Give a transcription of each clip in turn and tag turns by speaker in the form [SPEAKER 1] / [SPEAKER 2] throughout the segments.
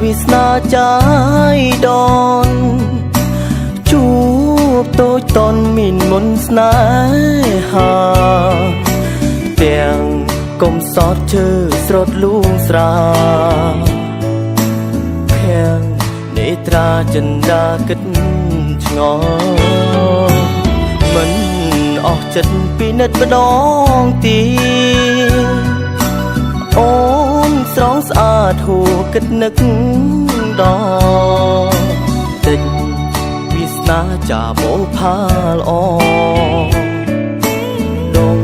[SPEAKER 1] វាសនាចាយដនជួបតូចតនមានមុនស្នេហាទាំងកុំសតឈើស្រត់លួងស្រាភាំងនេត្រាចិន្តាគិតឆ្ងល់មិនអស់ចិត្តពីនិតម្ដងទៀតអូនស្រងស្អាតហួគិតនឹកដល់តិចវាសនាចាបោផាល្អដង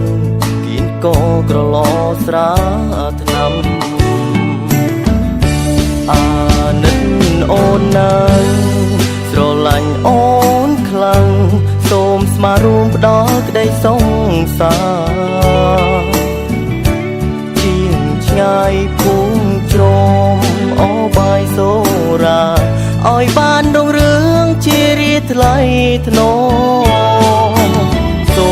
[SPEAKER 1] គៀនក៏ក្រឡស្រាថ្នាំអាណិតអូនណាស់ស្រឡាញ់អូនខ្លាំងសូមស្មារួមផ្ដល់ក្តីសង្សារជាងឆ្ងាយពុំជ្រមអបាយសូរាឲ្យបានដងរឿងជារាថ្លៃថ្នូរសូ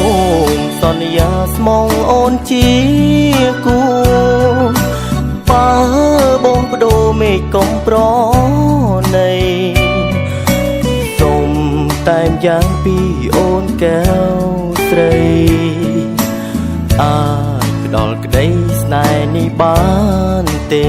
[SPEAKER 1] មសន្យាស្មងអូនជាគូបើបងបដូរមេឃកំប្រណីសូមតែមយ៉ាងពីអូនកែវស្រីអាចផ្ដល់ក្តីស្នេហ៍នេះបានទេ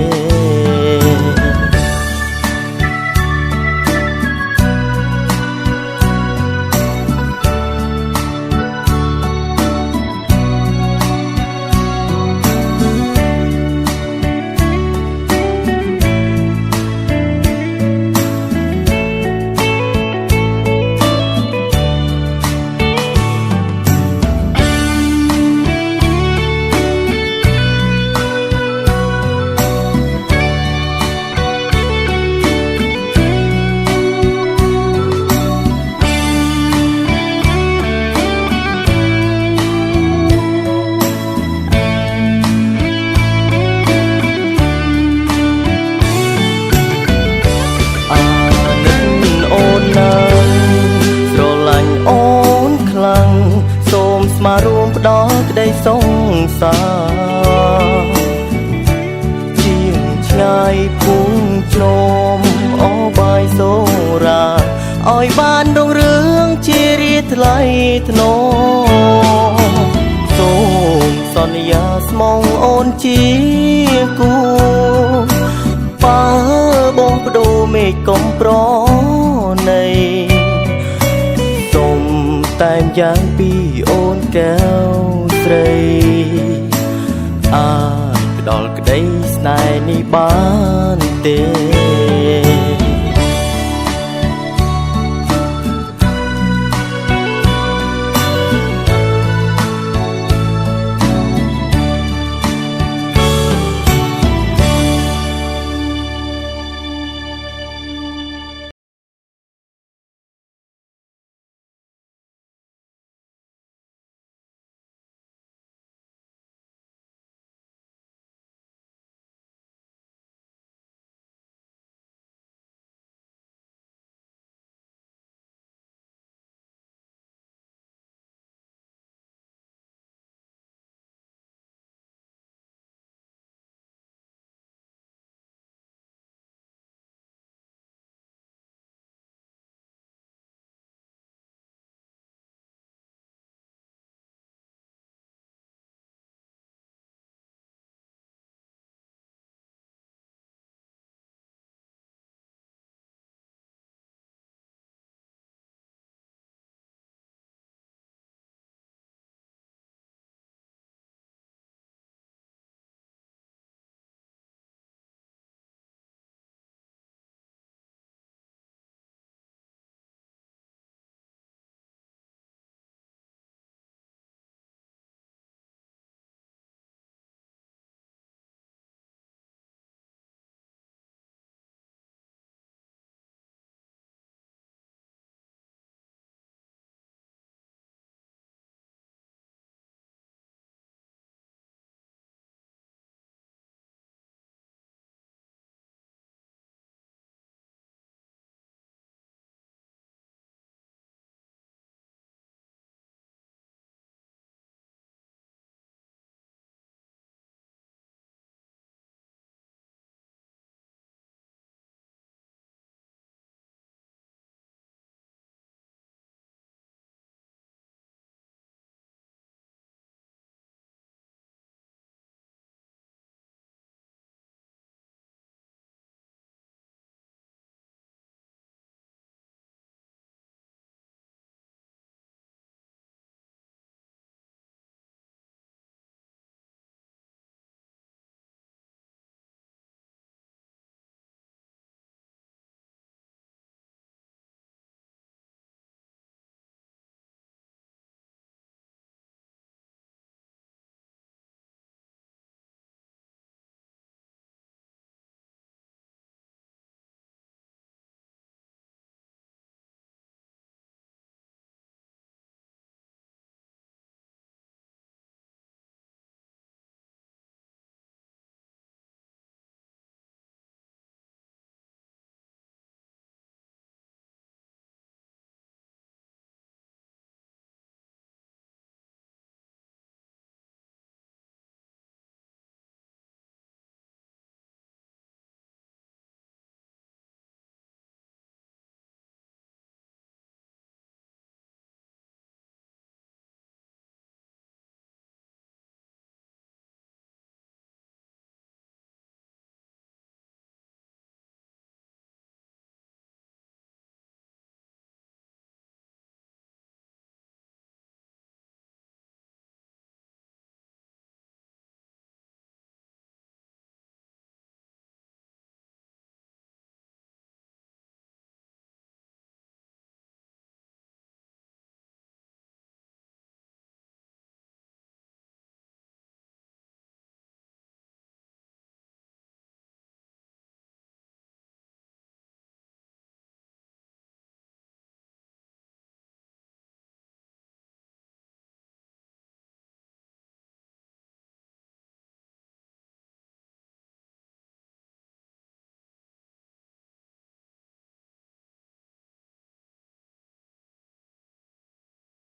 [SPEAKER 1] ស្មារួមផ្ដល់ក្តីសង្សារជាងឆ្ងាយពុំជ្រមអបាយសូរាឲ្យបានដងរឿងជារាថ្លៃថ្នូរសូមសន្យាស្មងអូនជាគូបើបងបដូរមេឃកំប្រណីតែមយ៉ាងពីអូនកែវស្រីអាចផ្ដល់ក្តីស្នេហ៍នេះបានទេ